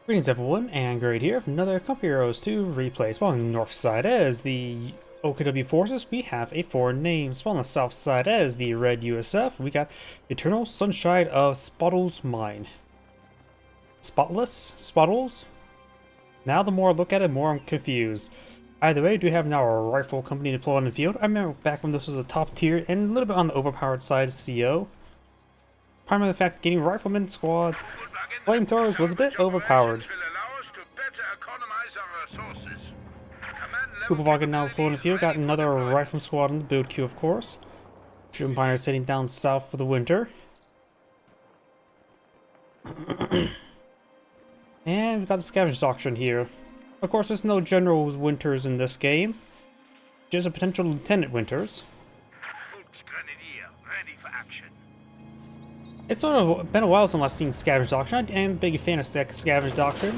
Greetings everyone, and Great here from another Company Heroes 2 replay. Spawn on the north side as the OKW forces, we have a foreign name. Spawn on the south side as the red USF, we got Eternal Sunshine of Spotles Mine. Spotless? Spotles? Now the more I look at it, the more I'm confused. Either way, do have now a rifle company deployed on the field. I remember back when this was a top tier and a little bit on the overpowered side of CO. Primarily the fact that getting riflemen squads, flamethrowers was a bit overpowered. Kupovagen now full in the field, got another rifle squad in the build queue, of course. Shooting pioneers heading down south for the winter. And we've got the scavenge doctrine here. Of course, there's no general winters in this game, just a potential lieutenant winters. It's sort of been a while since I've seen Scavenge Doctrine. I am a big fan of Scavenge Doctrine.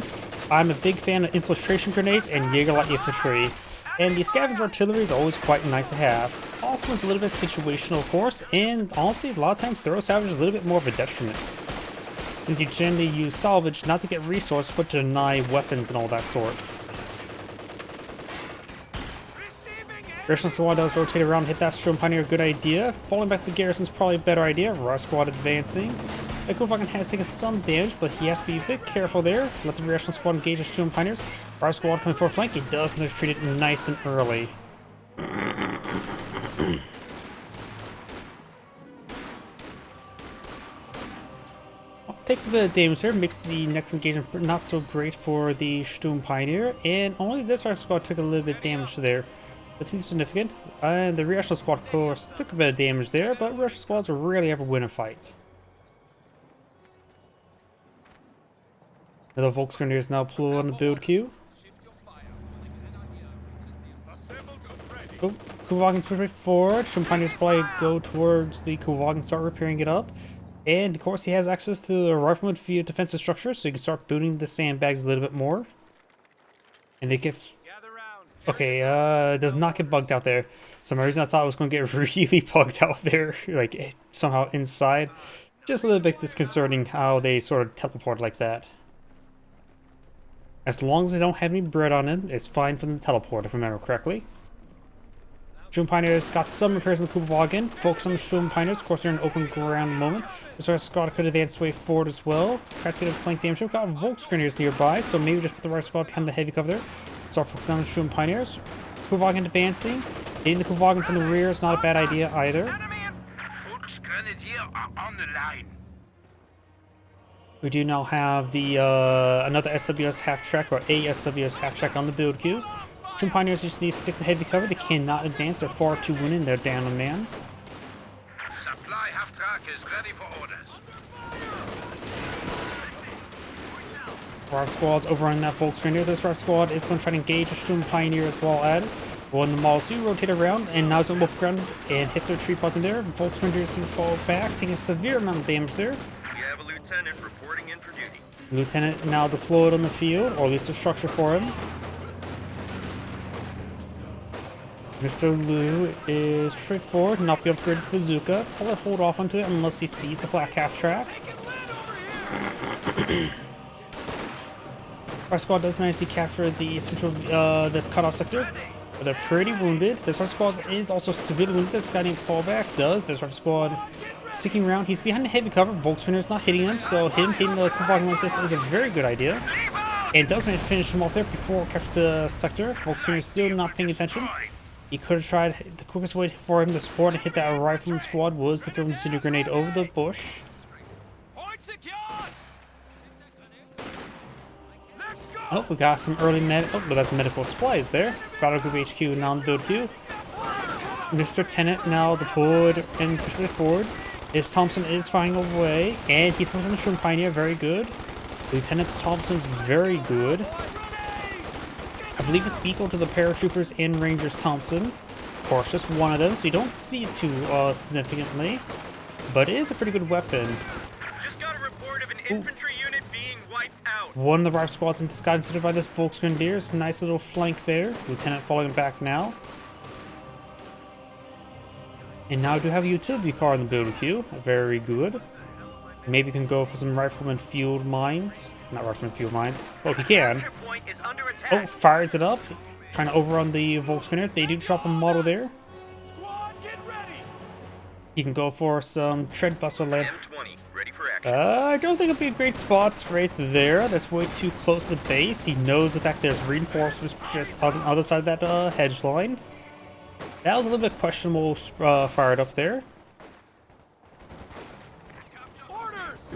I'm a big fan of Infiltration Grenades and Jaeger-Light Infantry. And the Scavenge Artillery is always quite nice to have. Also, it's a little bit situational, of course, and honestly, a lot of times Thorough Salvage is a little bit more of a detriment, since you generally use salvage not to get resources, but to deny weapons and all that sort. Garrison Squad does rotate around and hit that Strom Pioneer, good idea. Falling back to the Garrison is probably a better idea. Rush Squad advancing. The Kupovagen has taken some damage, but he has to be a bit careful there. Let the Garrison Squad engage the Strom Pioneers. Rush Squad coming for a flank. It does, and they're treated nice and early. Takes a bit of damage here, makes the next engagement not so great for the Sturm Pioneer, and only this Rush Squad took a little bit of damage there. Nothing significant. And the Reaction Squad, of course, took a bit of damage there, but Reaction Squads rarely ever win a fight. The Volksgrenadier is now pulled on the build queue. Oh, Kupovagen push right forward. Pioneers probably go towards the Kupovagen, start repairing it up. And of course, he has access to the rifleman field defensive structure, so you can start booting the sandbags a little bit more. And they get. Okay, does not get bugged out there. Some reason I thought it was going to get really bugged out there, like somehow inside. Just a little bit disconcerting how they sort of teleport like that. As long as they don't have any bread on them, it's fine for them to teleport, if I remember correctly. Sturm Pioneers got some repairs on the Kupovagen. Focus on the Sturm Pioneers. Of course, they're in an open ground moment. This right squad could advance way forward as well. Perhaps get a flank damage. We've got Volksgrenadiers nearby, so maybe just put the right squad behind the heavy cover there. Start focusing on the Sturm Pioneers. Kupovagen advancing. Hitting the Kupovagen from the rear is not a bad idea either. We do now have the another SWS half-track, or a SWS half-track on the build queue. Sturm Pioneers just need to stick to heavy cover. They cannot advance. They're far too wounded. They're down a man. Supply half-track is ready for orders. Rock Squad's overrunning that Volksgrenadier. This Rock Squad is going to try to engage the Sturm Pioneer as well at it. When the models do rotate around, and now it's going to look around and hits their tree button there. Volksgrenadiers do fall back, taking a severe amount of damage there. We have a lieutenant reporting in for duty. Lieutenant now deployed on the field, or at least a structure for him. Mr. Liu is straightforward, not be upgraded to bazooka. Probably hold off onto it unless he sees the black half track. Our squad does manage to capture the central, this cutoff sector, but they're pretty wounded. This Red Squad is also severely wounded. This guy needs to fall back. This Red Squad sticking around. He's behind the heavy cover. Volksgrenadier's not hitting him, so him hitting the Kupovagen like this is a very good idea. And does manage to finish him off there before capture the sector. Volksgrenadier's still not paying attention. He could have tried. The quickest way for him to support and hit that rifleman squad was to throw an incendiary grenade over the bush. Oh, we got some early but that's medical supplies there. Battle Group HQ now on the build queue. Mr. Tennant now deployed and pushing it forward. His Thompson is firing away, and he's focusing on the Sturm Pioneer, very good. Lieutenant Thompson's very good. I believe it's equal to the paratroopers and Rangers Thompson. Of course, just one of them, so you don't see it too significantly. But it is a pretty good weapon. Just got a report of an infantry unit being wiped out. One of the rival squads got considered by this Volksgrenadiers. Nice little flank there. Lieutenant falling back now. And now I do have a utility car in the build queue. Very good. Maybe can go for some rifleman field mines. Not rifleman field mines. Well, he can. Capture point is under attack. Oh, fires it up. Trying to overrun the Volkswagen. They do drop a model there. Squad, get ready. He can go for some Treadbuster land. M20, ready for action. I don't think it'd be a great spot right there. That's way too close to the base. He knows the fact there's reinforcements just on the other side of that hedge line. That was a little bit questionable fired up there. Orders.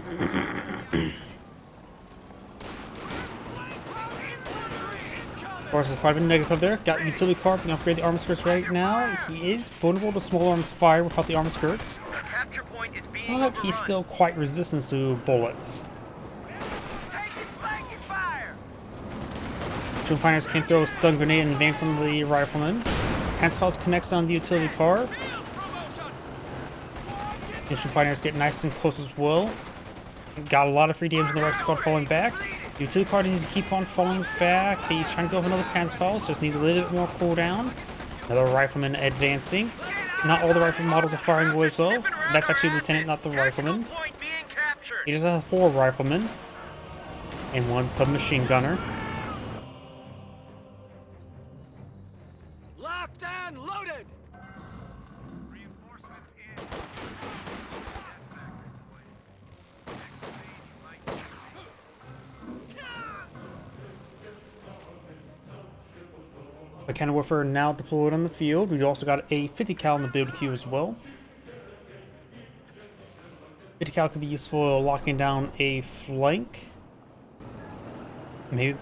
Of course, it's quite a bit negative there. Got utility car, can upgrade the armor skirts right now. He is vulnerable to small arms fire without the armor skirts, The capture point is being but overrun. he's still quite resistant to bullets. Taking flanking fire. Troop fighters can throw a stun grenade and advance on the rifleman. Handsfalls connects on the utility car. And troop fighters get nice and close as well. Got a lot of free damage in the rifle squad falling back. Utility car needs to keep on falling back. He's trying to go for another Panzerfaust, just needs a little bit more cooldown. Another rifleman advancing. Not all the rifle models are firing away as well. That's actually Lieutenant, not the rifleman. Point being captured. He just has 4 riflemen and 1 submachine gunner. Locked and loaded. The cannon warfare now deployed on the field. We've also got a 50 cal in the build queue as well. 50 cal could be useful locking down a flank. Maybe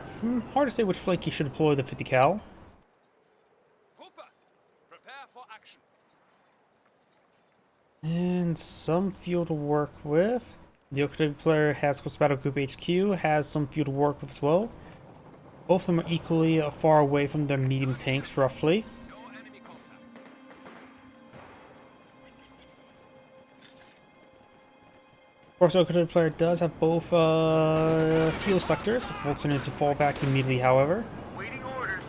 hard to say which flank you should deploy the 50 cal. Hooper, prepare for action. And some fuel to work with. The OKW player has, of course, Battle Group HQ, has some fuel to work with as well. Both of them are equally far away from their medium tanks, roughly. No enemy contact. Of course, OKW player does have both fuel sectors. Volkswagen needs to fall back immediately, however. Waiting orders.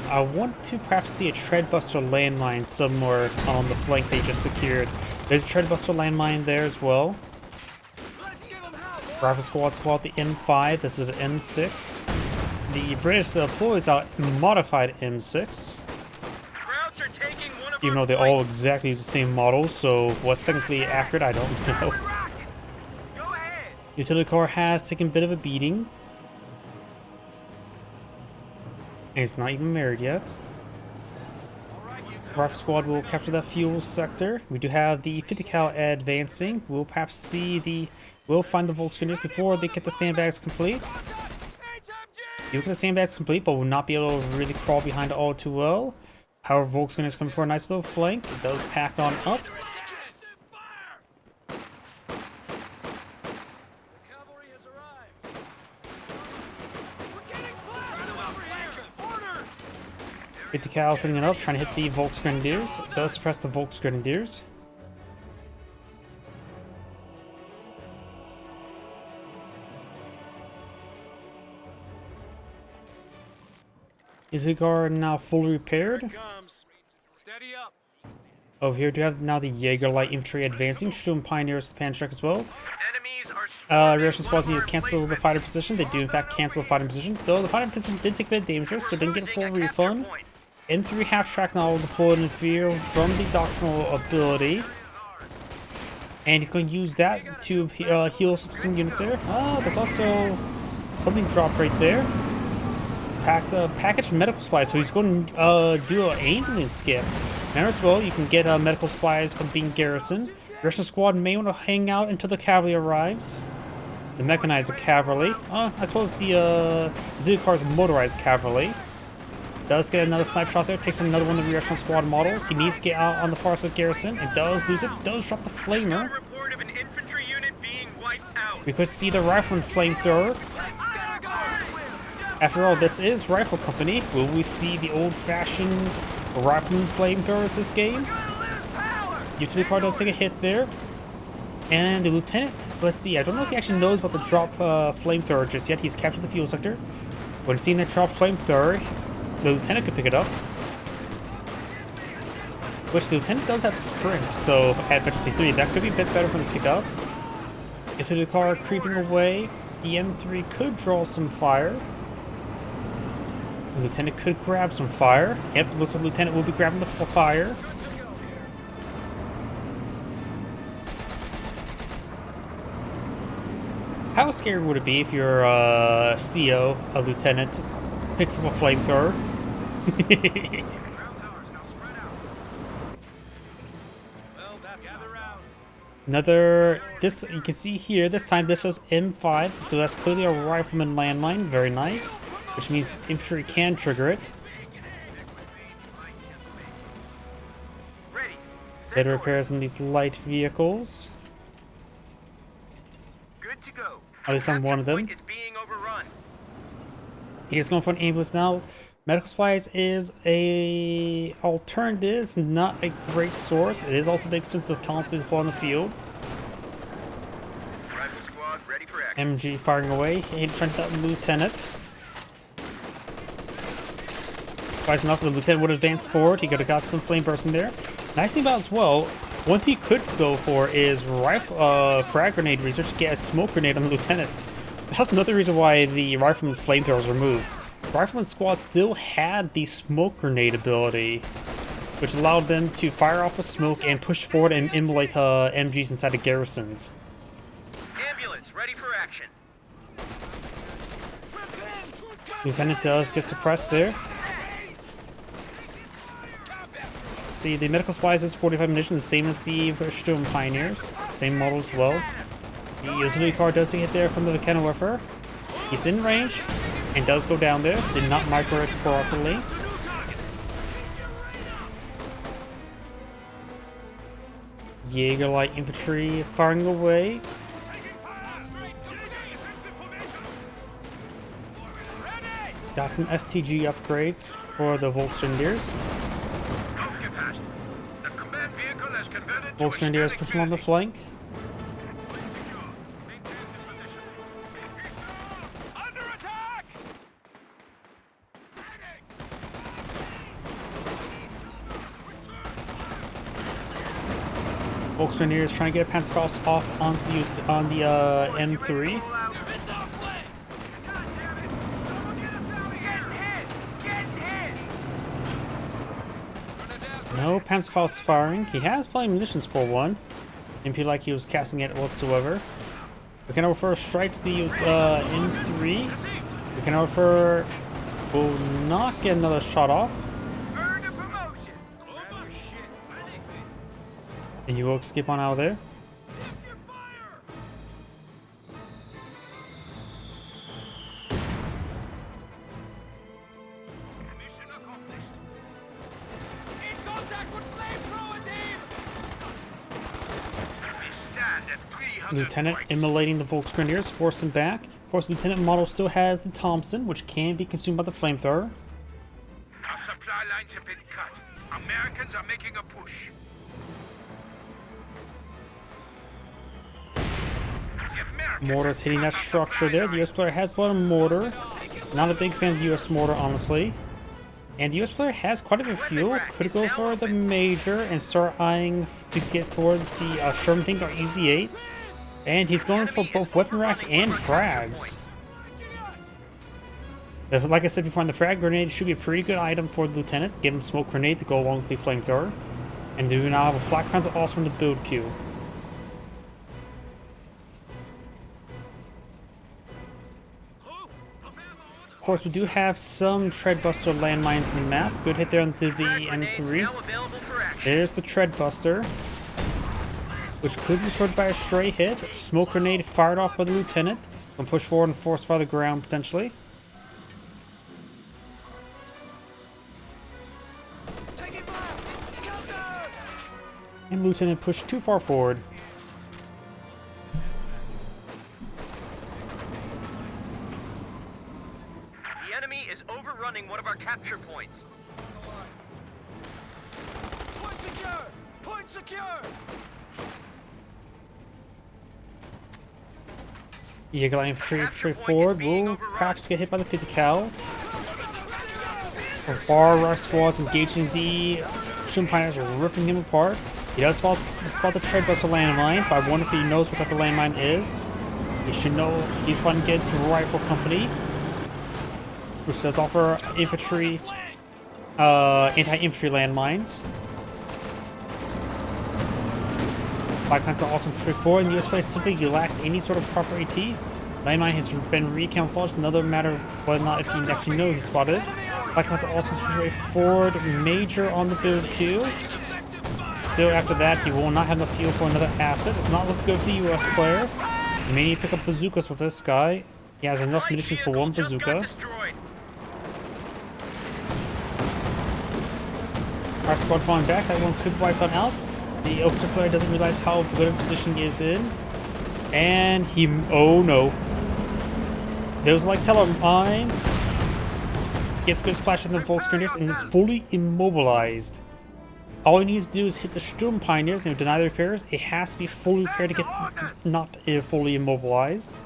I want to perhaps see a Treadbuster landmine somewhere on the flank they just secured. There's a Treadbuster landmine there as well. Let's give them hell, boys. Rifle squad spot the M5. This is an M6. The British deploys out modified M6. Krauts are taking one of Even our though they all points. exactly use the same model, so what's technically accurate, I don't know. Rockets. Go ahead. Utility core has taken a bit of a beating. And it's not even married yet. Rifle squad will capture that fuel sector. We do have the 50 cal advancing. We'll perhaps see the... We'll find the Volkswageners before they get the sandbags complete. You'll get the sandbags complete, but will not be able to really crawl behind it all too well. However, Volkswageners coming for a nice little flank. It does pack on up. Cavalry has arrived. We're getting flanked. Orders. 50 cal setting it up, trying to hit the Volksgrenadiers. It does suppress the Volksgrenadiers. Is the guard now fully repaired? Comes. Steady up. Over here, do you have now the Jaeger light infantry advancing? Shooting pioneers to pan strike as well. Enemies are Russian squads need to cancel the fighter position. They do in fact cancel the fighter position, though the fighter position did take a bit of damage, so didn't get a full refund. M3 half track now deployed in the field from the doctrinal ability. And he's going to use that to heal some units there. There's also something dropped right there. It's packaged medical supplies, so he's going to do an ambulance skip. Now as well, you can get medical supplies from being garrisoned. The Russian squad may want to hang out until the cavalry arrives. The mechanized cavalry. I suppose the Duke car's motorized cavalry. Does get another snipe shot there, takes another one of the Russian squad models. He needs to get out on the far side of garrison, and does lose it, does drop the flamer. report of an infantry unit being wiped out. We could see the rifleman flamethrower. Let's get her going. After all, this is Rifle Company. Will we see the old-fashioned rifleman flamethrowers this game? Utility car does take a hit there. And the lieutenant, let's see, I don't know if he actually knows about the drop flamethrower just yet. He's captured the fuel sector. When seeing that drop flamethrower, the lieutenant could pick it up. Which the lieutenant does have sprint, so at Veteran C3, that could be a bit better for him to pick up. Infantry car creeping away. The M3 could draw some fire. The Lieutenant could grab some fire. Yep, looks like Lieutenant will be grabbing the fire. How scary would it be if your CO, a Lieutenant, picks up a flamethrower? Another, this you can see here, this time this says M5, so that's clearly a rifleman landmine, very nice, which means infantry can trigger it. Better repairs on these light vehicles. Good to go. At least on one of them. Is being overrun. He's going for an ambulance now. Medical supplies is a alternative, it's not a great source. It is also a bit expensive to constantly deploy on the field. Rifle squad ready for action. MG firing away, trying to that Lieutenant. Surprised enough, the Lieutenant would advance forward. He could have got some flame bursts in there. Nice thing about it as well, one thing he could go for is frag grenade research to get a smoke grenade on the Lieutenant. That's another reason why the rifleman flamethrower was removed. Rifleman squad still had the smoke grenade ability, which allowed them to fire off a smoke and push forward and immolate MGs inside the garrisons. Ambulance ready for action. Lieutenant does get suppressed there. See, the medical supplies is 45 munitions, the same as the Storm Pioneers, same model as well. The utility car does hit there from the Kennewifer. He's in range and does go down there. Did not micro it properly. Jaeger light infantry firing away. Got some STG upgrades for the Volksgrenadiers. Volksgrenadiers pushing on the flank. Volksgrenadiers trying to get a Panzerfaust off on the M3. No Panzerfaust firing. He has plenty of munitions for one. Didn't feel like he was casting it whatsoever. The Kennewifer strikes the M3. The Kennewifer will not get another shot off. And you will skip on out of there. Lieutenant immolating the Volksgrenadiers, force him back. Of course, Lieutenant model still has the Thompson, which can be consumed by the flamethrower. Our supply lines have been cut. Americans are making a push. Mortar's hitting that structure there. The US player has bought a mortar. Not a big fan of the US mortar, honestly. And the US player has quite a bit of fuel. Could go for the major and start eyeing to get towards the Sherman tank or EZ-8. And he's going for both weapon rack and frags. Like I said before, the frag grenade should be a pretty good item for the Lieutenant. Give him smoke grenade to go along with the flamethrower. And do now have a flak panzer also in the build queue. Of course, we do have some Treadbuster landmines in the map. Good hit there onto the M3. There's the Treadbuster, which could be destroyed by a stray hit. Smoke grenade fired off by the Lieutenant. Can push forward and force fire the ground potentially. And Lieutenant pushed too far forward. The enemy is overrunning one of our capture points. Point secure! Point secure! Jaeger infantry forward will perhaps get hit by the 50 cal. Bar rush squads engaging the Sherman Pioneers are ripping him apart. He does spot the trade buster landmine, but I wonder if he knows what type of landmine is. He should know he's fighting against Rifle Company, which does offer infantry, anti-infantry landmines. Five kinds of awesome infantry 4, and the US player simply lacks any sort of proper AT. Landmine has been recamouflaged, another matter of whether or not if you actually know he's spotted. Five kinds of awesome infantry forward major on the field queue. Still after that, he will not have enough fuel for another asset. It's not looking good for the US player. You may need to pick up bazookas with this guy. He has enough munitions for one bazooka. Our squad falling back, that one could wipe on out. The OKW player doesn't realize how good a position he is in. And he, oh no. Those like teller mines. Gets good splash in the Volksgrenadiers and it's fully immobilized. All he needs to do is hit the Sturm Pioneers and deny the repairs. It has to be fully repaired to get not fully immobilized.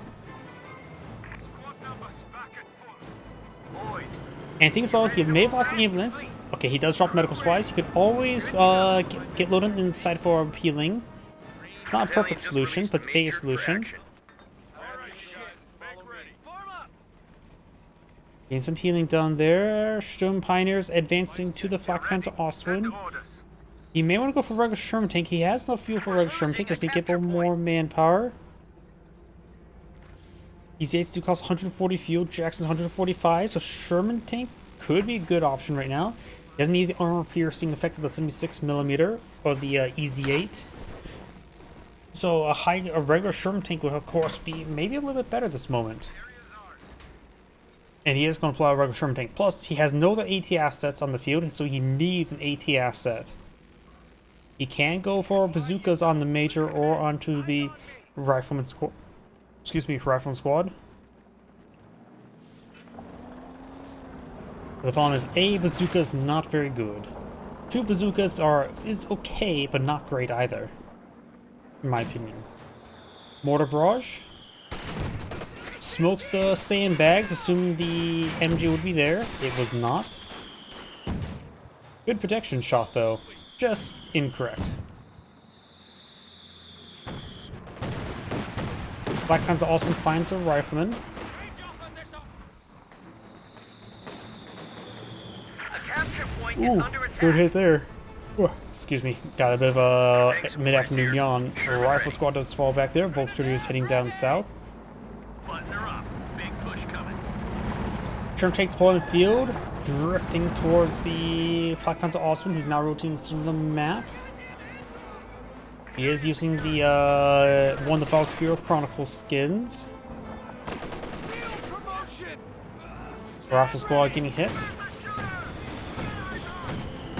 And things about he may have lost the ambulance. Okay, he does drop medical supplies. You could always get loaded inside for healing. It's not a perfect solution, but it's a solution. Getting some healing done there. Sturm Pioneers advancing to the Flak Panzer Ostwind. He may want to go for regular Sherman tank. He has enough fuel for regular Sherman tank. Does he get more manpower? These 8s do cost 140 fuel. Jackson's 145, so Sherman tank could be a good option right now. He doesn't need the armor piercing effect of the 76mm or the EZ8. So a regular Sherman tank would of course be maybe a little bit better this moment. And he is going to apply a regular Sherman tank. Plus, he has no other AT assets on the field, so he needs an AT asset. He can go for bazookas on the major or onto the rifleman squad. Excuse me, rifleman squad. The problem is a bazooka is not very good. Two bazookas is okay, but not great either, in my opinion. Mortar barrage smokes the sandbags, assuming the MG would be there. It was not. Good protection shot though. Just incorrect. Black Panzer also finds a rifleman. Ooh, good hit there. Ooh, excuse me, got a bit of a mid-afternoon yawn. Rifle squad does fall back there. Volksgrenadier is heading down south. Sherman tank deployed in the field, drifting towards the Flak Panzer Ostwind, who's now rotating to the map. He is using the one of the Valkyrie Chronicle skins. Rifle squad getting hit.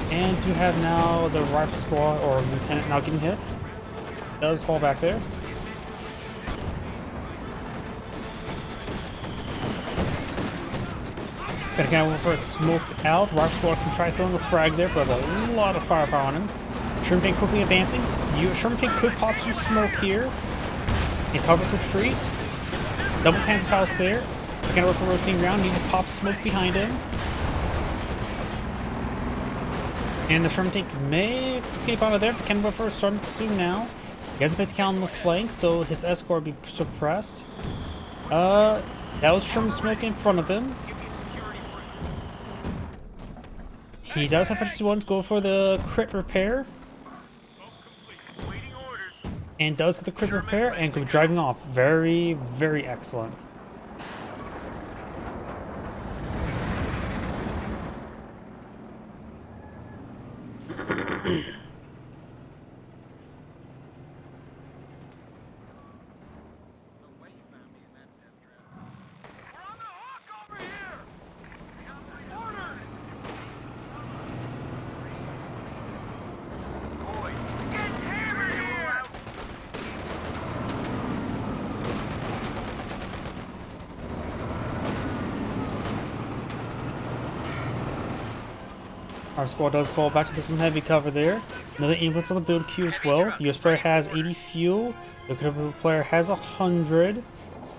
And do have now the rifle squad or lieutenant now getting hit. Does fall back there. Gonna kind of for a smoked out. Rifle squad can try throwing a frag there, but there's a lot of firepower on him. Sherman tank quickly advancing. Sherman tank could pop some smoke here. It covers retreat. Double Panzerfaust there. Gonna work for rotating around. Needs to pop smoke behind him. And the Sherman tank may escape out of there. Can work for a starting soon now. He has a bit to count on the flank, so his escort will be suppressed. That was Sherman smoke in front of him. He does have one to go for the crit repair. And does get the crit repair and go driving off. Very, very excellent. Our squad does fall back to some heavy cover there. Another ambulance on the build queue as well. The US player has 80 fuel. The OKW player has 100.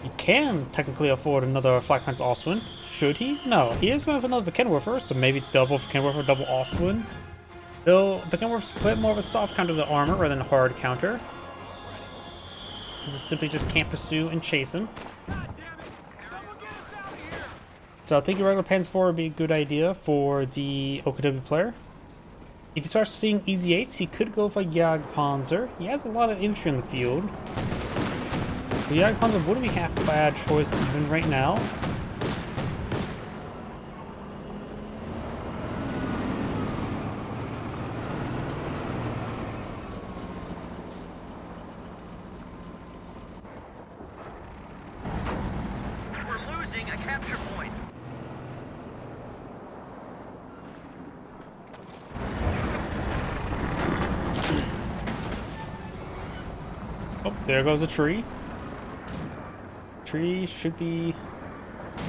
He can technically afford another Flak Panzer Ostwind. Should he? No. He is going to have another Kenwerfer, so maybe double Kenwerfer, double Ostwind. Though the gun was a bit more of a soft counter to the armor rather than a hard counter, since it simply just can't pursue and chase him. So I think your regular Panzer IV would be a good idea for the OKW player. If he starts seeing easy 8s, he could go for Jagdpanzer. He has a lot of infantry in the field. So Jagdpanzer wouldn't be half a bad choice even right now. We're losing a capture point. Oh, there goes a tree. Tree should be...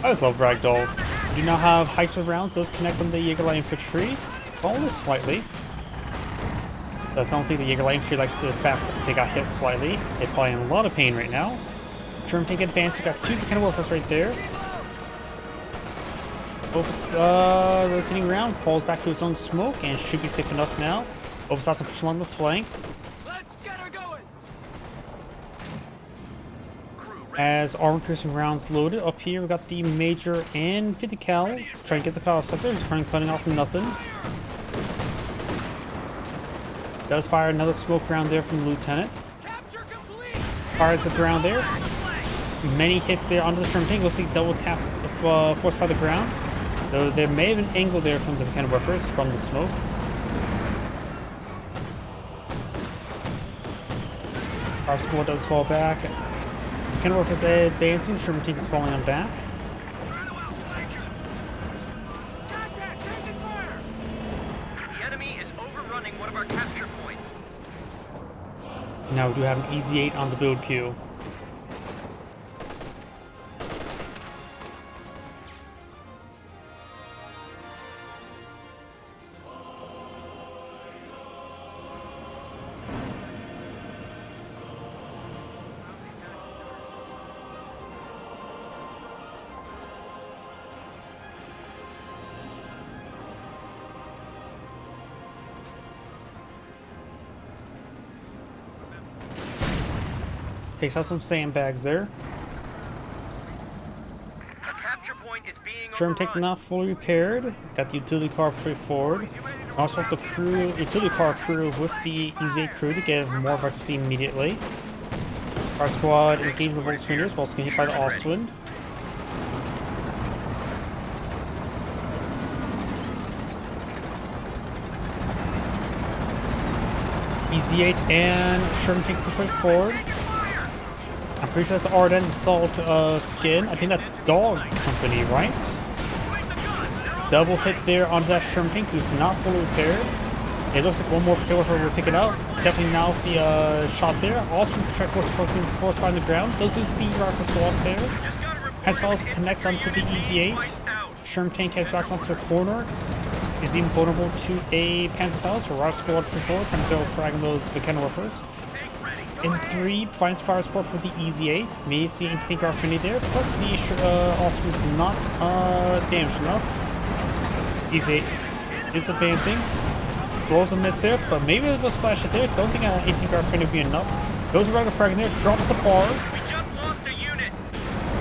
I just love ragdolls. Do not have high speed rounds, does connect on the Jägerlight infantry. Only slightly. I don't think the Jägerlight infantry likes the fact that they got hit slightly. They're probably in a lot of pain right now. German tank advanced, got two kind of workers right there. Opus rotating around, falls back to its own smoke, and should be safe enough now. Opus also push along the flank. Let's get her going. As armor-piercing rounds loaded, up here we got the Major and 50 cal. Trying to get the cut off sector, just currently cutting off nothing. Does fire another smoke round there from the Lieutenant. Capture complete. Fires the ground there. Many hits there onto the Sherman tank. Looks like double tap force fire the ground. Though there may have an angle there from the kind of buffers from the smoke. Our squad does fall back. Kind of is advancing, Sherman tank is falling on back. Contact, taking fire. The enemy is overrunning one of our capture points. Now we do have an easy 8 on the build queue. Takes out some sandbags there. A capture point is being German tank not fully repaired. Got the utility car straight forward. Also have the crew, utility car crew with the Easy 8 crew to get more of our to see immediately. Our squad engaged the Volt Spinners, but also getting hit by the Ostwind. Easy 8 and Sherman tank push right forward. I'm pretty sure that's Ardennes Assault skin. I think that's Dog Company, right? Double hit there onto that Sherman tank, who's not fully repaired. It looks like one more kill will take it out. Definitely now with the shot there. Also, try force fire on the ground. Those dudes beat rifle squad there. Panzer connects onto the Easy 8. Sherman tank heads back onto the corner. Is even vulnerable to a Panzer so rifle squad free forward, trying to go fragging those Vicana workers. In 3, finds fire support for the Easy 8. May see anything opportunity there, but the Austrian's not damaged enough. Easy 8 is advancing. Rolls a miss there, but maybe a little splash it there. Don't think an 18 opportunity would be enough. Goes around the frag there, drops the bar. We just lost a unit.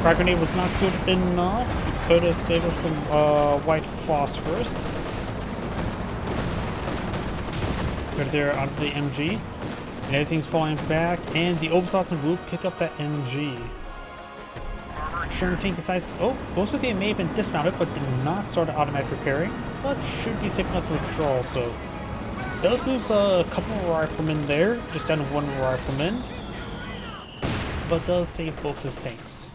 Frag grenade was not good enough. He could have saved up some white phosphorus. Put it there onto the MG. And everything's falling back, and the Obersatzen will pick up that MG. Sherman tank decides, oh, most of them may have been dismounted, but did not start automatic repairing, but should be safe enough to withdraw also. Does lose a couple of riflemen there, just down to one rifleman, but does save both his tanks.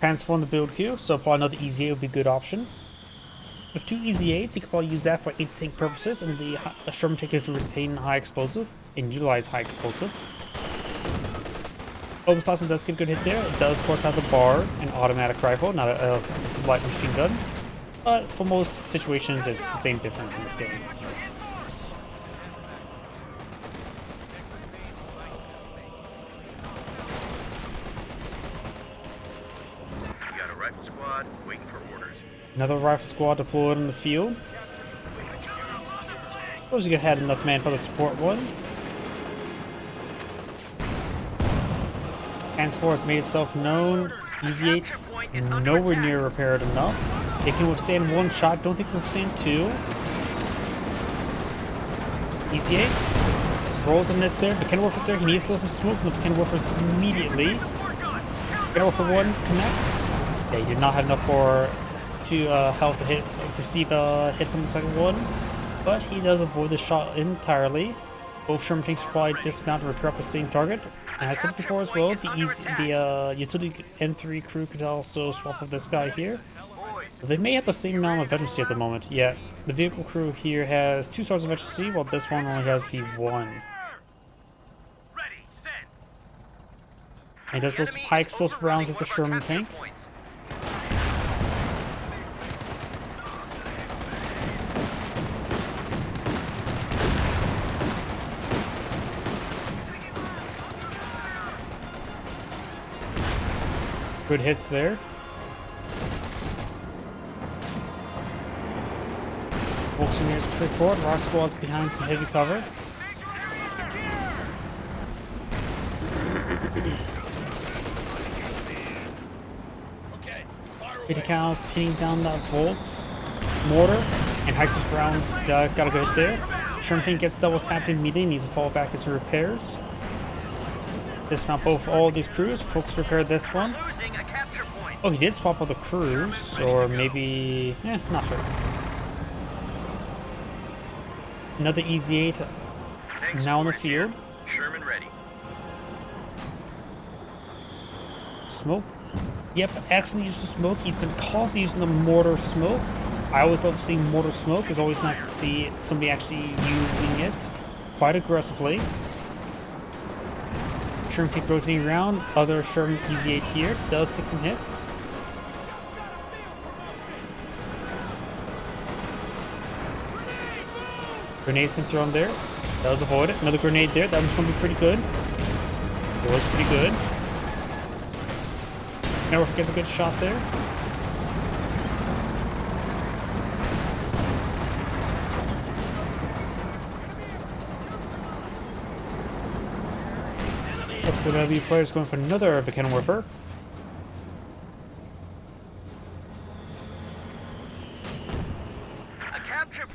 Panzer on the build queue, so probably another Easy 8 would be a good option. With 2 Easy 8s, you can probably use that for 8 tank purposes, and the Sherman tank to retain high explosive and utilize high explosive. Obersatzen does get a good hit there. It does, of course, have the bar, an automatic rifle, not a light machine gun. But for most situations, it's the same difference in this game. We got a rifle squad waiting for orders. Another rifle squad deployed in the field. Suppose you had enough manpower to support one. Transport has made itself known. Easy 8, nowhere near repaired enough. It can withstand one shot, don't think it can withstand two. Easy 8. Rolls a miss there. The Kenworth is there. He needs to some smoke from the Kenworthers immediately. Kenworth 1 connects. Yeah, he did not have enough for health to receive a hit from the second one. But he does avoid the shot entirely. Both Sherman tanks probably dismount and repair up the same target. And I said before as well, the utility N3 crew could also swap with this guy here. They may have the same amount of efficiency at the moment, yet the vehicle crew here has 2 stars of efficiency, while this one only has the 1. And he does those high explosive rounds with the Sherman tank. Good hits there. Volkswagen's pretty forward. Rock Squad's behind some heavy cover. Hit count, pinning down that Volks mortar and hikes some rounds. Got a good hit there. Sherman tank gets double tapped immediately. Needs to fall back as he repairs. Dismount both all these crews. Folks repair this one. Oh, he did swap all the crews, or maybe... not sure. Another Easy 8 now on the field. Sherman ready. Smoke. Yep, excellent use of smoke. He's been constantly using the mortar smoke. I always love seeing mortar smoke. It's always nice to see somebody actually using it quite aggressively. Sherman keep rotating around. Other Sherman Easy 8 here does take some hits. Grenade's been thrown there. That was avoided. Another grenade there. That one's going to be pretty good. It was pretty good. Network gets a good shot there. OKW players going for another Kenworther.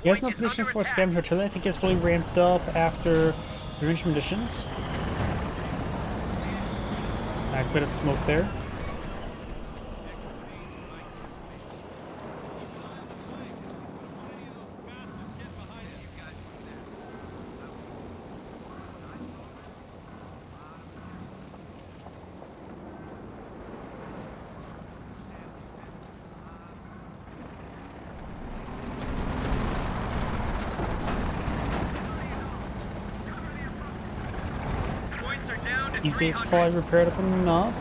He has no condition for scavenger artillery. I think it's fully ramped up after the range conditions. Nice bit of smoke there. Easy is probably repaired up enough.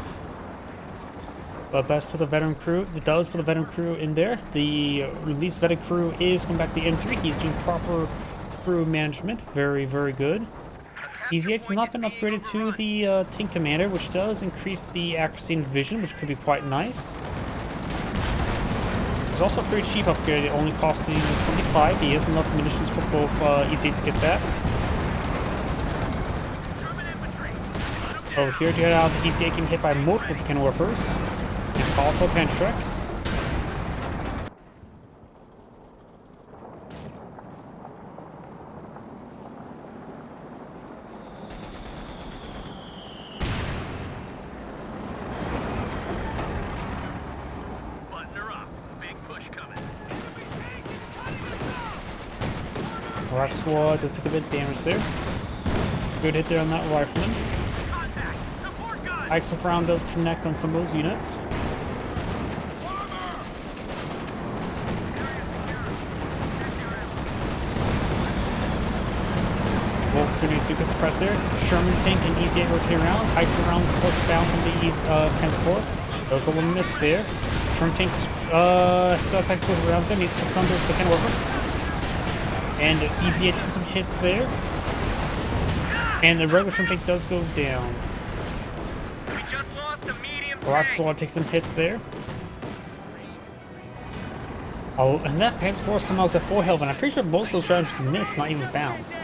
But best put the veteran crew. It does put the veteran crew in there. The released veteran crew is coming back to the N3. He's doing proper crew management. Very, very good. Easy 8's not been upgraded to the tank commander, which does increase the accuracy and vision, which could be quite nice. There's also a pretty cheap upgrade. It only costing 25. He has enough munitions for both Easy 8s to get that. Over here, to get out, the Easy 8 can hit by multiple Kenworthers. And also a Pentrek. Button her up. Big push coming. Rock Squad does take a bit of damage there. Good hit there on that rifleman. Ixof round does connect on some of those units. Volks needs to suppress there. Sherman tank and Easy 8 rotate around. Ixof round close to bounce on the East transport. Those will miss there. Sherman tanks sus Ixof rounds there. Needs to focus on this Kenworther. And Easy 8 takes some hits there. And the regular Sherman tank does go down. Rock Squad takes some hits there. Oh, and that Panzer Force somehow is at 4 health, and I'm pretty sure most of those rounds missed, not even bounced.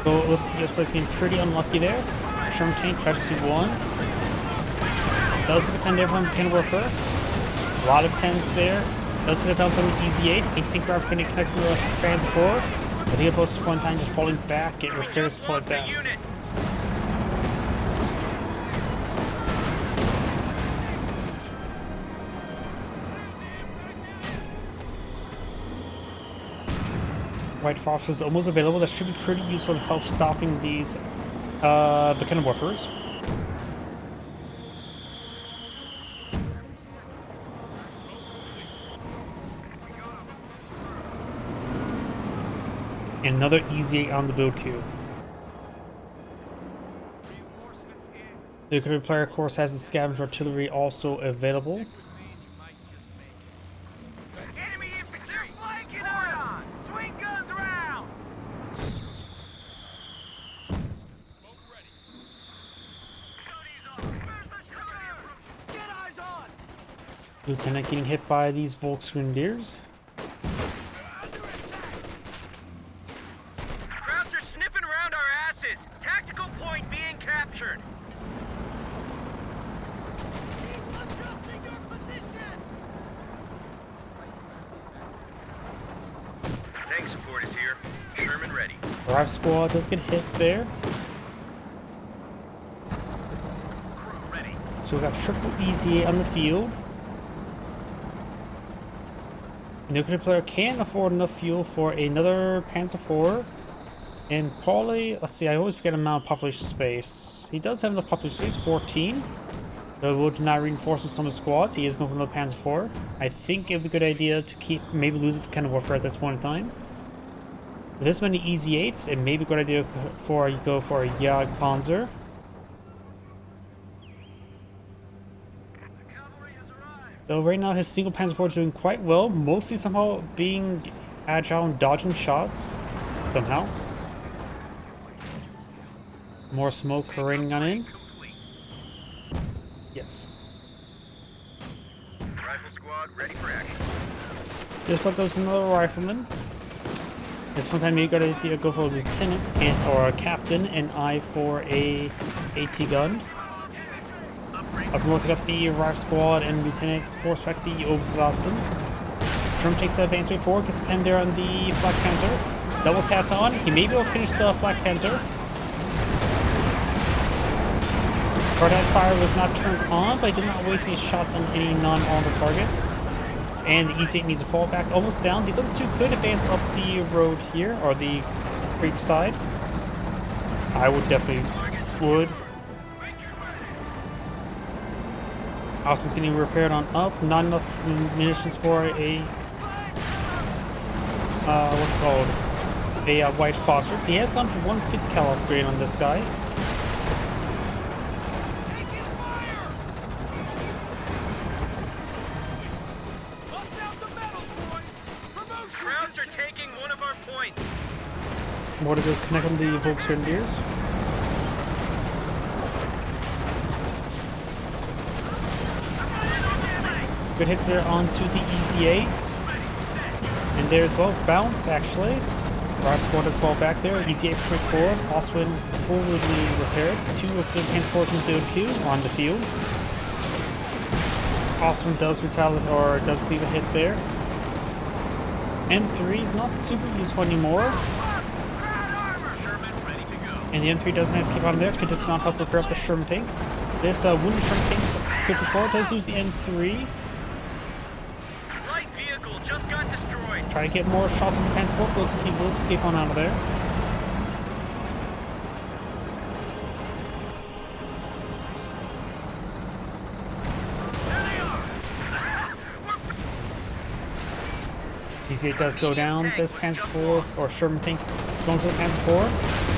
So it looks like the US player's getting pretty unlucky there. Sherman tank, casualty 1. Does depend there on Ken Warfare. A lot of pens there. Does get a bounce on the Easy 8. Think Ralph can connect to the Panzer 4. I think opposed to one time just falling back, get repairs for best. White Frost is almost available. That should be pretty useful to help stopping these the kind of warfers. And another Easy 8 on the build queue. The Ukrainian player, of course, has the scavenger artillery also available. Enemy infantry! Flanking on! Swing guns around! Get eyes on! Lieutenant getting hit by these Volksgrenadiers. Krauts are sniffing around our asses! Tactical point being captured! Adjusting your position! Tank support is here. Sherman ready. Drive squad does get hit there. Crew ready. So we got triple Easy 8 on the field. The nuclear player can afford enough fuel for another Panzer IV. And probably, let's see, I always forget amount of population space. He does have enough population space, 14. But we'll not reinforce with some of the squads. He is going for another Panzer IV. I think it would be a good idea to keep, maybe lose kind of warfare at this point in time. With this many Easy 8s, it may be a good idea for you go for a Jagdpanzer. Though right now his single Panzer IV is doing quite well, mostly somehow being agile and dodging shots. Somehow. More smoke raining on in. Yes. Rifle squad ready for action. This one goes for another rifleman. This one time you gotta go for a lieutenant and, or a captain, and I for a AT gun. Up north we got the rifle squad and lieutenant force back the Obersoldaten. Sherman takes that advance way forward, gets a pen there on the Flak Panzer. Double task on. He may be able to finish the Flak Panzer. Cardaz fire was not turned on, but he did not waste his shots on any non-armored target. And the East 8 needs to fall back almost down. These other two could advance up the road here, or the creek side. I would definitely would. Austin's getting repaired on up. Not enough munitions for a what's it called? A white phosphorus. He has gone for 150 cal upgrade on this guy. Krauts are taking one of our points. Mortar does connect on the Volksgrenadiers. Good hits there onto the Easy 8. And there's, well, bounce actually. Drive squad does fall back there. Easy 8 straight forward. Also in fully repaired. 2 of the transports in field queue on the field. Osman does retaliate or does receive a hit there. M3 is not super useful anymore. And the M3 does manage to keep on there. Could dismount, help repair up the Sherman tank. This wounded Sherman tank could push forward. Does lose the M3. Light vehicle just got destroyed. Try to get more shots on the transport. Will escape on out of there. Easy 8 does go down. This Panzer IV or Sherman tank going for the Panzer IV.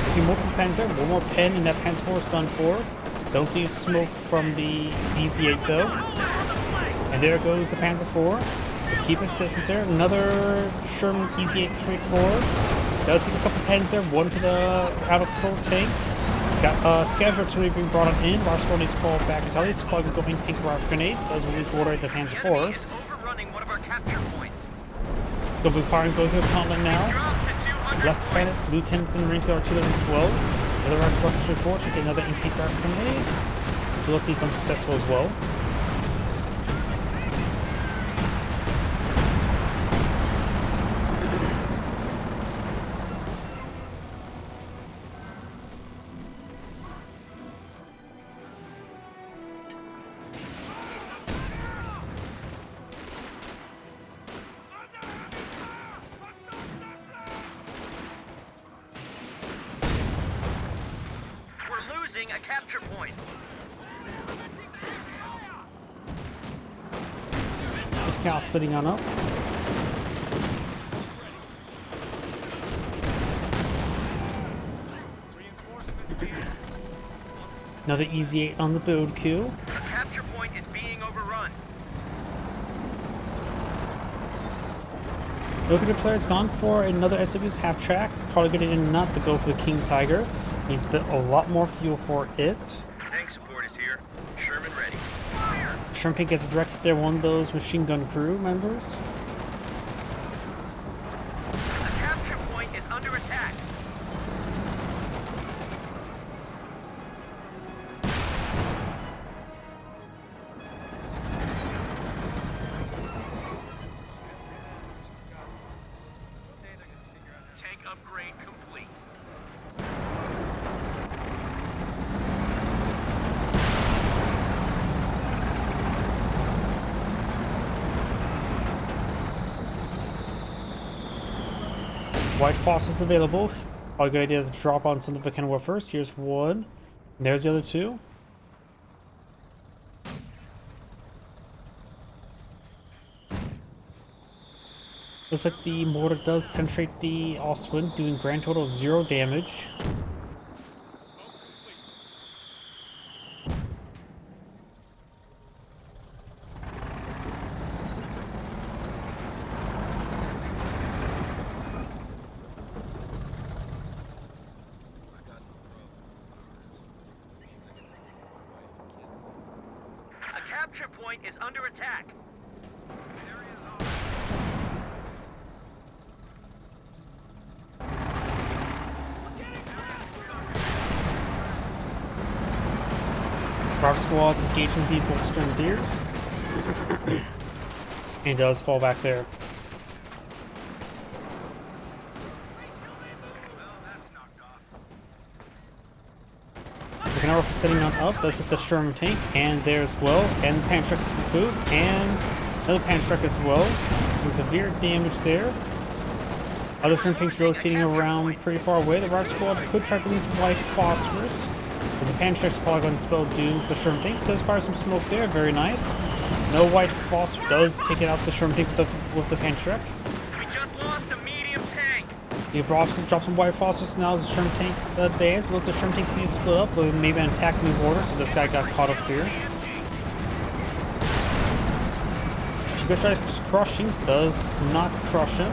You see multiple Panzer, one more pen, and that Panzer IV is done for. Don't see smoke from the Easy 8 though. And there goes the Panzer IV. Just keep his distance there. Another Sherman Easy 8 straight forward. Does see a couple pens there. One for the out of control tank. Got scavenger artillery being brought on in. Barcelona needs to fall back. Italians probably going to take a rifle grenade. Does release water at the Panzer IV. Overrunning one of our capture points. Gonna be firing going to the gauntlet now. Drop to 200 Lieutenant, points. lieutenants in range of artillery as well. The other squad push forward to get another MP craft grenade. We'll see some successful as well. We're losing a capture point. Cal sitting on up. Another easy 8 on the build queue. A capture point is being overrun. Look at the player's gone for another SW's half track. Probably going to not to go for the King Tiger. He's bit a lot more fuel for it. Tank support is here. Sherman ready. Sherman gets directed there, one of those machine gun crew members. A capture point is under attack. Tank upgrade complete. White Fossils available. Probably a good idea to drop on some of the Kenwa first. Here's one. And there's the other two. Looks like the mortar does penetrate the Oswin, doing grand total of 0 damage. A capture point is under attack. Barb squads engaging the Volks Grenadiers. And does fall back there. The Canara sitting on up, does hit the Sherman tank, and there as well, and the Pan Truck boot, and another Pan Truck as well. And severe damage there. Other Sherman tanks rotating around pretty far away. The Rock Squad could try to win some white phosphorus. But the Pan Truck's probably going to spell doom for the Sherman tank. Does fire some smoke there, very nice. No white phosphorus does take it out the Sherman tank with the Pan Truck. We just lost a medium tank. He drops some white phosphorus now as the Sherman tank's advance. But looks like the Sherman tank's being split up with maybe an attack move order, so this guy got caught up here. She goes try crushing, does not crush him.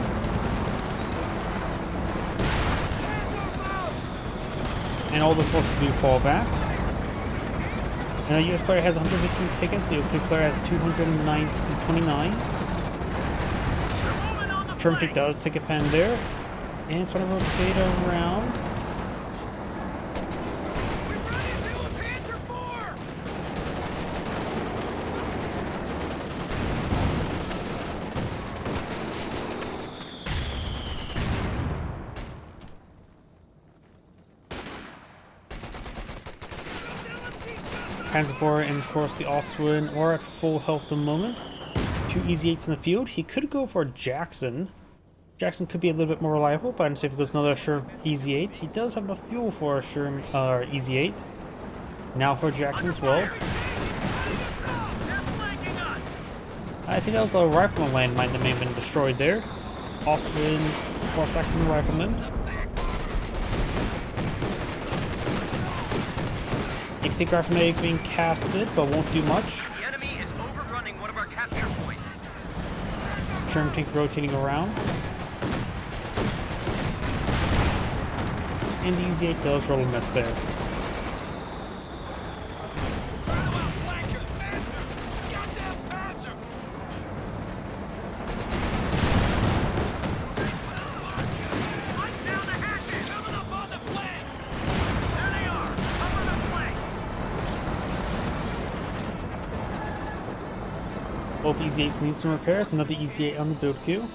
And all the forces do fall back. And the US player has 115 tickets, the OKW player has 229. Sherman tank does take a pen there. And sort of rotate around. Panzer and of course the Oswin are at full health at the moment. 2 easy 8s in the field. He could go for Jackson. Jackson could be a little bit more reliable, but I don't say if it goes another sure easy 8. He does have enough fuel for a sure easy 8. Now for Jackson as well. I think that was a rifleman landmine that may have been destroyed there. Oswin force back some riflemen. I think rifleman being casted, but won't do much. The enemy is overrunning one of our capture points. Sherman tank rotating around. And the easy 8 does roll a miss there. Both Easy-8s need some repairs. Another Easy-8 on the build queue.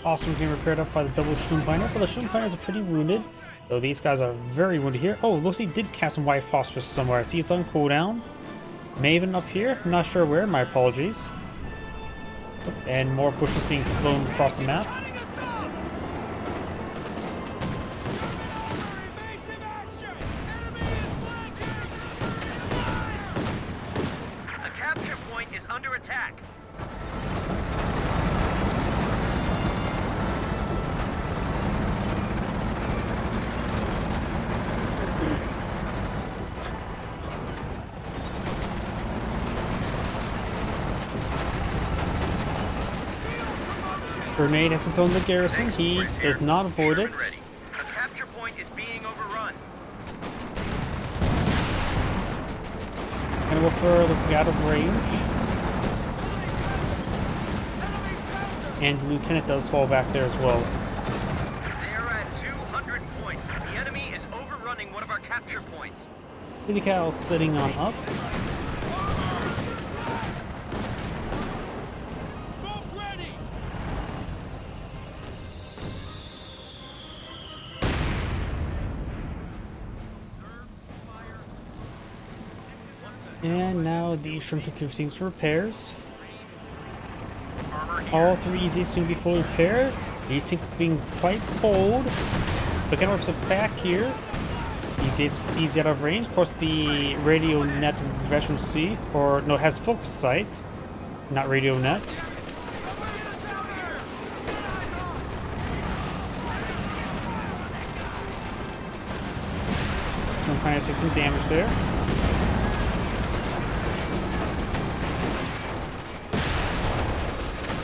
Awesome getting repaired up by the double Sturmpeiner, but the Sturmpeiners are pretty wounded. So these guys are very wounded here. Oh, looks like he did cast some white phosphorus somewhere. I see it's on cooldown. May have been up here. I'm not sure where. My apologies. And more bushes being flown across the map. A capture point is under attack. Grenade has been thrown in the garrison. He does not avoid it. Ready. A capture point is being overrun. And Wolfer looks out of range. And the lieutenant does fall back there as well. They are at 200 points. The enemy is overrunning one of our capture points. Billy Cow's sitting on up. And now the shrimp receiving some repairs. All three Easy soon be fully repaired. These things are being quite cold. The Kenworths are back here. Easy out of range. Of course, the radio net veteran C, or no, it has focus sight, not radio net. So I'm trying to take some damage there.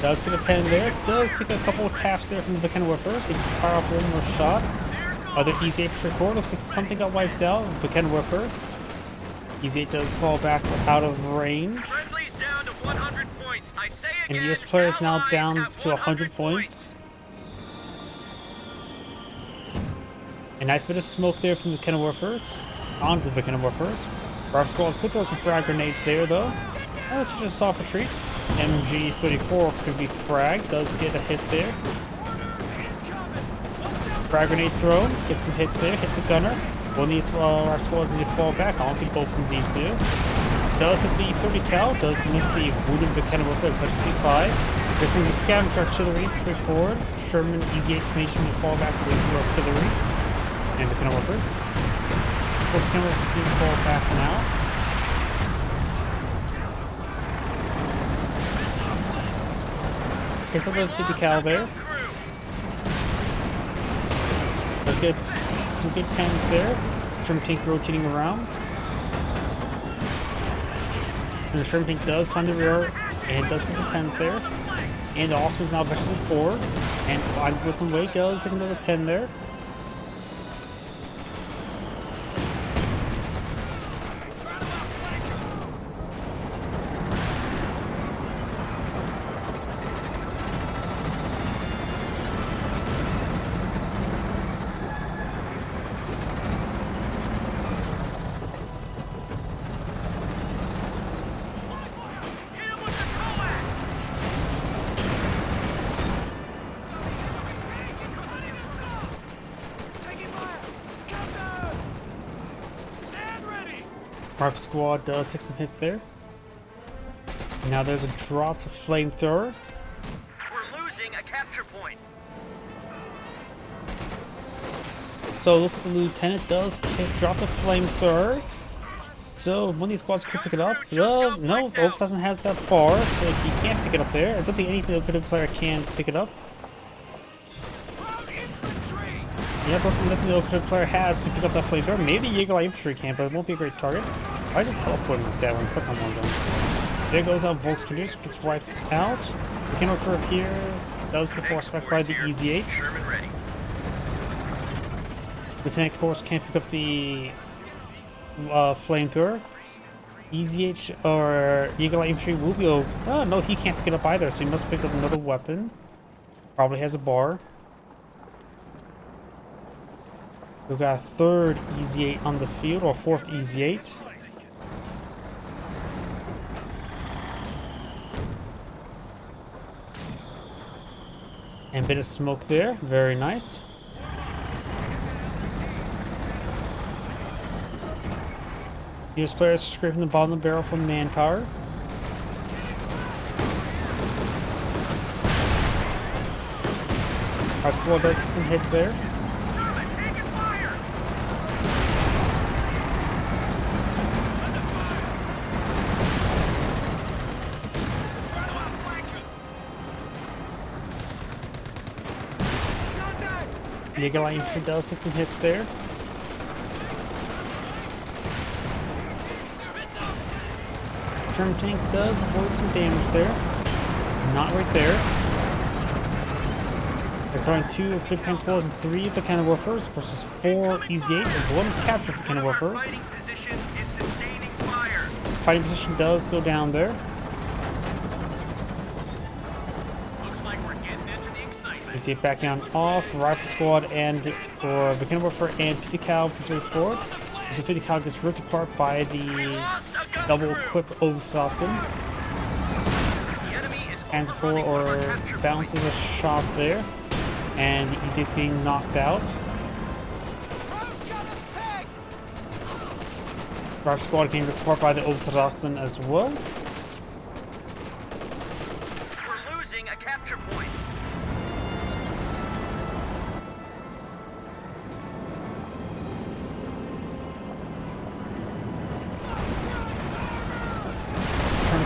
Does get a pen there. Does take a couple of taps there from the Kenworthers. He can fire off one more shot. Other Easy-8 push forward. Looks like something got wiped out. The Kenworther. Easy-8 does fall back out of range. Friendly's down to 100 points. I say And again, the US player is now allies down have to 100 points. A nice bit of smoke there from the Kenworthers. Onto the Kenworthers. Rock Squalls could throw some frag grenades there though. That's just a soft retreat. MG34 could be fragged. Does get a hit there. Frag grenade thrown. Gets some hits there. Hits the gunner. One of these Rock Squalls need to fall back. Honestly, both of these do. Does hit the 30 cal. Does miss the wounded the Kenworther as much as C5. There's some scavenger artillery straight forward. Sherman Easy-8 explanation to fall back away from the artillery. And the Kenworthers. Both Kenworthers do fall back now. Takes up the 50 cal there. Let's get some good pens there. Sherman tank rotating around. And the Sherman tank does find the rear and does get some pens there. And also is now versus at 4. And with some weight does take another pen there. Harp Squad does take some hits there. Now there's a drop to flamethrower. We're losing a capture point. So it looks like the lieutenant does drop the flamethrower. So one of these squads could pick it up. No, Opes doesn't has that bar, so he can't pick it up there. I don't think any OKW player can pick it up. Yeah, plus nothing the OKW player has can pick up that flamethrower. Maybe Jaeger Infantry can, but it won't be a great target. Why is it teleporting like that when I click on one of them? There goes out Volkskrieger, gets wiped out. The Kenworther appears, does get forced back by the Easy-8. Sherman ready. Lieutenant, of course, can't pick up the flamethrower. Easy-8 or Jaeger Infantry will be. Oh no, he can't pick it up either, so he must pick up another weapon. Probably has a bar. We've got a third Easy-8 on the field, or fourth Easy-8. And a bit of smoke there. Very nice. US players scraping the bottom of the barrel for manpower. Our squad does take some hits there. Jaeger Light Infantry does take some hits there. German tank does avoid some damage there. Not right there. They're currently 2 equipped Panzerforce and 3 of the cannon warfers versus 4 EZ8s and 1 capture of the cannon warfer. Fighting position does go down there. EZ8 back down off. Rifle squad and or the cannon warfer and 50 cal pushing forward. So 50 cal gets ripped apart by the double equip Spotles. Hands 4 or bounces a shot there. And the EZ is getting knocked out. Rifle squad getting ripped apart by the Spotles as well. We're losing a capture point.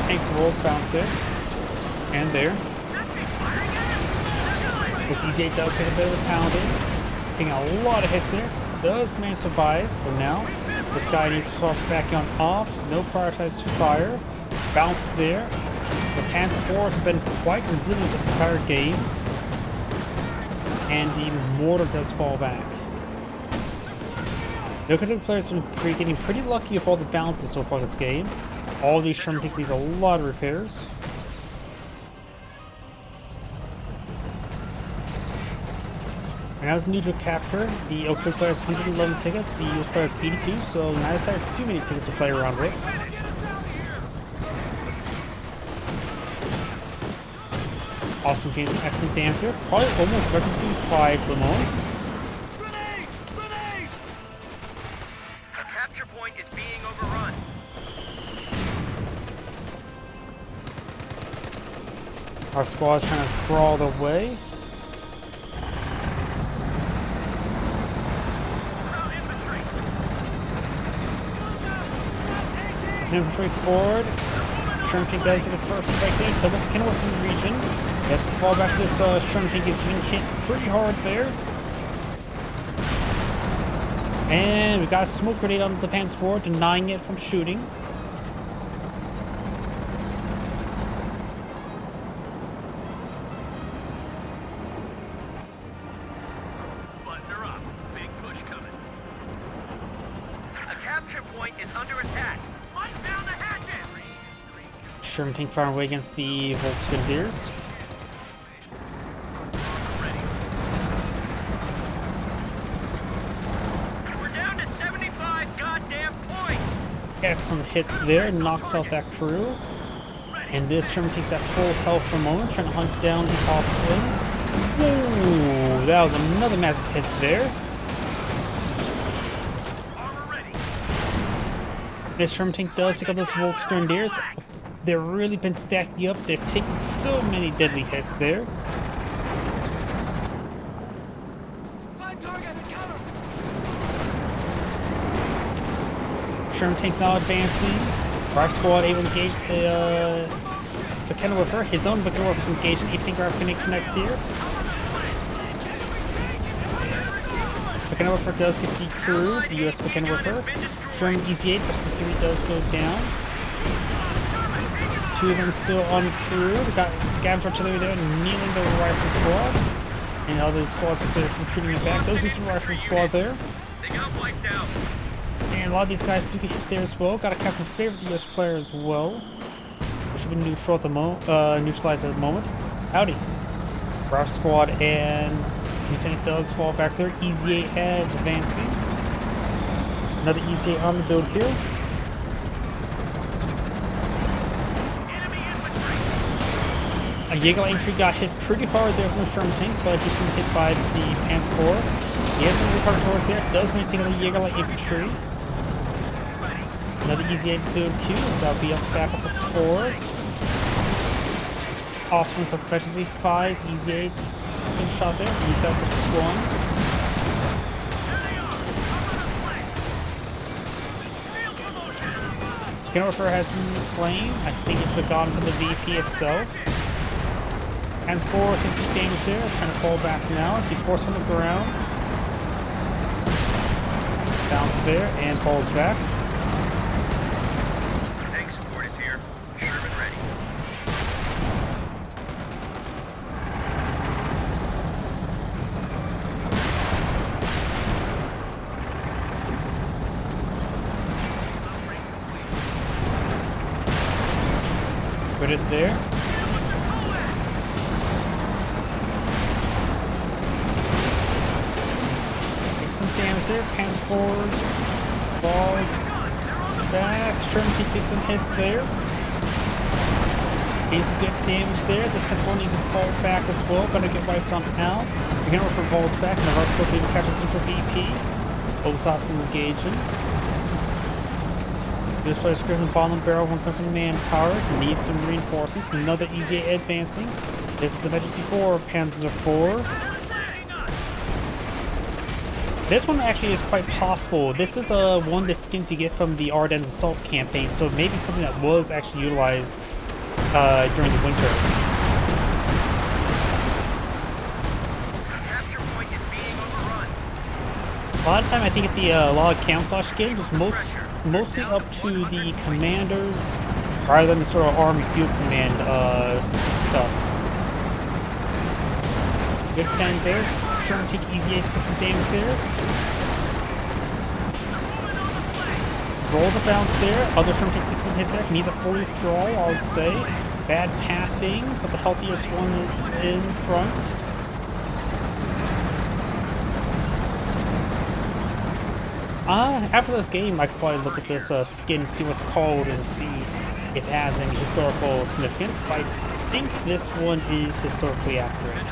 Tank rolls bounce there. And there. This EZ8 does take a bit of a pounding. Taking a lot of hits there. Does manage to survive for now. This guy needs to call back on off. No prioritized fire. Bounce there. The Panzerforce have been quite resilient this entire game. And the mortar does fall back. The OKW players have been getting pretty lucky with all the bounces so far this game. All these Sherman tanks need a lot of repairs. And as neutral capture, the OKW player has 111 tickets, the US player has 82, so neither side has too many tickets to play around with. Awesome gains some excellent damage there. Probably almost Veteran 5 for the moment. A capture point is being overrun. Our squad is trying to crawl their way. Infantry forward. Sherman tank does get the first strike there. Double cannon from the region. Yes, fall back. This Sherman tank is getting hit pretty hard there. And we got a smoke grenade on the Panzerforce, denying it from shooting. Button her up. Big push coming. A capture point is under attack. Light down the hatches. Sherman tank firing away against the Volksgrenadiers. We're down to 75 goddamn points. Excellent hit there, knocks out that crew. And this Sherman tank's at full health for a moment, trying to hunt down the Oswin. Ooh, that was another massive hit there. This Sherman tank does take out those Volksgrenadiers. They've really been stacking up. They're taking so many deadly hits there. Sherman tank's now advancing. Rock squad able to engage the cannon warfare. His own cannon warfare is engaged. 18 Graph connects here. The cannon warfare does get the crew. The US cannon warfare. Sherman EZ8 versus 3 does go down. 2 of them still on crew. We got scavenger artillery there, kneeling the rifle squad. And other squads considered retreating it back. Those are the rifle squad there. They got wiped out. And a lot of these guys do get hit there as well. Got a captain favorite the US player as well. Which should be neutral at the neutralized at the moment. Howdy. Rifle squad and Lieutenant does fall back there. EZ8 advancing. Another EZ8 on the build here. A Jaeger infantry got hit pretty hard there from the Sherman tank, but he's been hit by the Panzer IV. He has been retarded towards there. Does maintain the Jaeger infantry. Another easy aid to do Q. That'll be back up to 4. Awesome ones up to efficiency 5. Easy 8. Let's get a shot there. Easy out versus 1. Kenworfer has been playing. I think it should have gone for the VP itself. Hands forward, takes some damage there. Trying to fall back now. He's forced from the ground. Bounce there and falls back. Tank support is here. Sherman ready. Put it there. Take some damage there. Pants forwards. Balls. Back. Sherman takes some hits there. Needs some good damage there. This Pest needs to fall back as well. Gonna get wiped on out. We're gonna for balls back. And the Russ goes able to catch a central VP. Both sides engaging. This player screaming bottom barrel, 1 person manpower, needs some reinforcements, another easy advancing. This is the Emergency 4, Panzer IV. This one actually is quite possible. This is one of the skins you get from the Ardennes Assault campaign, so maybe something that was actually utilized during the winter. A lot of time I think at the log camouflage skin was mostly up to the commanders rather than the sort of army field command stuff. Good pen there. Sherman take easy 8, 6 damage there. Rolls a bounce there. Other Sherman takes 6 hits there. Needs a full withdrawal, I would say. Bad pathing, but the healthiest one is in front. After this game, I could probably look at this skin, see what's called, and see if it has any historical significance, but I think this one is historically accurate.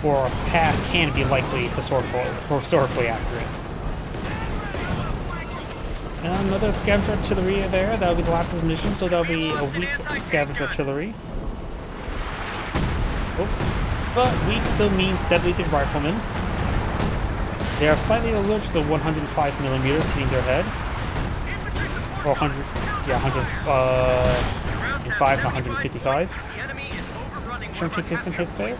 Or can be likely historically accurate. And another scavenger artillery there, that'll be the last of the mission, so that'll be a weak scavenger artillery. Oh. But weak still means deadly to riflemen. They are slightly allergic to the 105mm hitting their head. Or 100, yeah, 105 and 155. Sherman takes some hits there.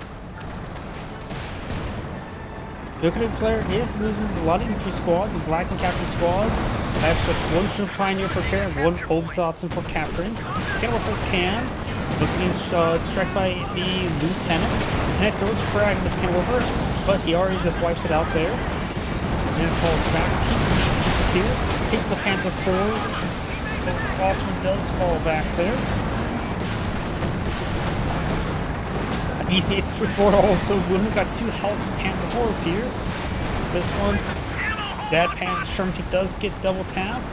The OKW player is losing a lot of infantry squads, he's lacking capturing squads. That's just one Sherman Pioneer for repair and one Obelson for capturing. Kenworfers can. Looks being struck by the Lieutenant. Lieutenant goes fragging the Kenworfer, but he already just wipes it out there. And then falls back, keeps the VP secure, takes the Panzer IV, but also does fall back there. ECA's before also wounded, got 2 healthy Panzer IVs here. This one, that Sherman tank does get double tapped.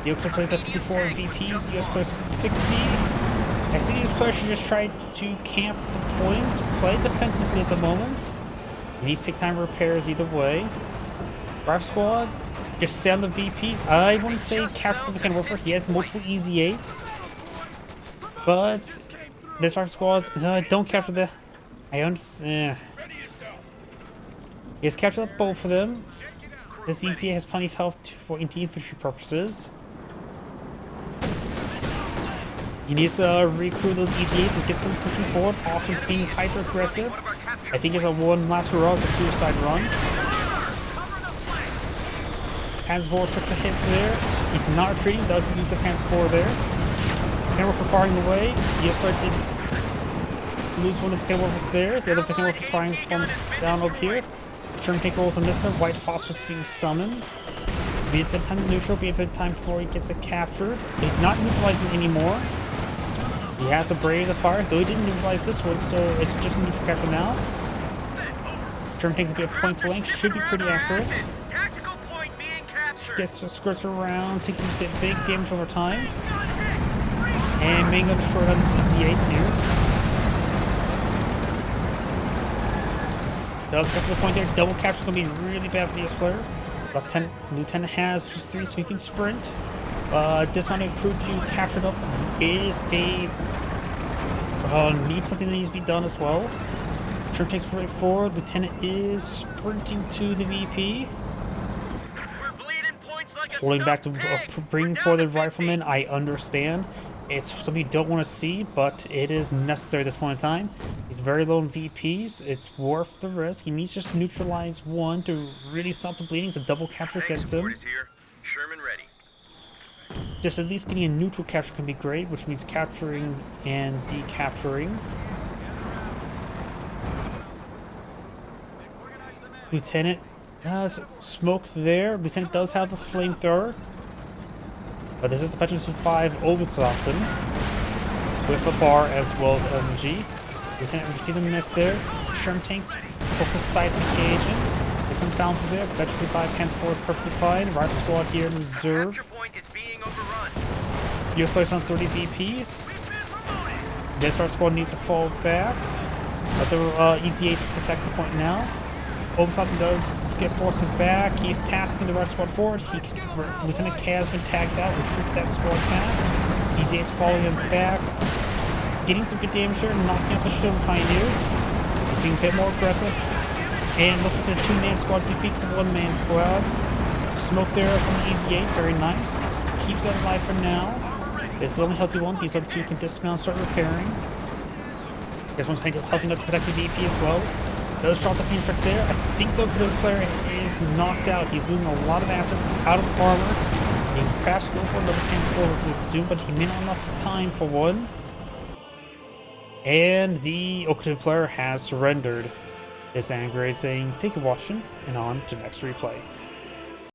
The OKW plays at 54 VPs, the US plays 60. I see the US player should just try to camp the points, play defensively at the moment. He needs to take time for repairs either way. Rifle squad, just stay on the VP. I wouldn't say capture the Kenworfer. He has multiple easy 8s. But this rifle squad, don't capture the... I understand. He has captured both of them. This ECA has plenty of health for infantry purposes. He needs to recruit those ECAs and get them pushing forward. Austin's being hyper aggressive. I think it's a one last hurrah, it's a suicide run. Panzer IV takes a hit there. He's not retreating, does use the Panzer IV there. Kenworfer firing away. Yes, but did lose one of the Kenworfers there. The other Kenworfer's firing from down up here. Sherman tank rolls a mister. White Phosphorus being summoned. Be a bit time to neutral, be a bit time before he gets it captured. He's not neutralizing anymore. He has a Brave the Fire, though he didn't neutralize this one, so it's just neutral capture now. Sherman tank will be a point blank, should be pretty accurate. Skirts around, takes some big damage over time. And Mango destroyed on the Z8 here. does get to the point there. Double capture is going to be really bad for the US player. Lieutenant has just 3, so he can sprint. Dismounted crew to capture it up is a... needs something that needs to be done as well. Sherm takes right forward. Lieutenant is sprinting to the VP. We're bleeding points like a Holding back to bring for the 50. rifleman. I understand. It's something you don't want to see, but it is necessary at this point in time. He's very low in VPs. It's worth the risk. He needs to just neutralize one to really stop the bleeding. So double capture gets him. Is here. Sherman ready. Just at least getting a neutral capture can be great, which means capturing and decapturing. Lieutenant has smoke there. Lieutenant does have a flamethrower. But this is a Veterans 5 Oberslatzen with a bar as well as LMG. Lieutenant, you see the miss there. Sherm tanks focus side engaging. Get some bounces there. Veterans 5 hands forward perfectly fine. Rifle squad here in reserve. Capture point is being overrun. US players on 30 VPs. This rifle squad needs to fall back. But the EZ8s protect the point now. Oberslatzen does get forced back. He's tasking the right squad forward. Lieutenant K has been tagged out. Retreat that squad back. EZ8's falling him back. He's getting some good damage here, knocking out the Stone Pioneers. He's being a bit more aggressive. And looks like the 2-man squad defeats the 1-man squad. Smoke there from the EZ8, very nice. Keeps it alive for now. This is the only healthy one. These other 2 can dismount and start repairing. This one's helping out to protect the VP as well. Does drop the paint strike there. I think the player is knocked out. He's losing a lot of assets. He's out of armor. He can perhaps go for another pants forward too soon, but he may not have enough time for one. And the OKW player has surrendered. This Angrade saying, thank you for watching, and on to next replay.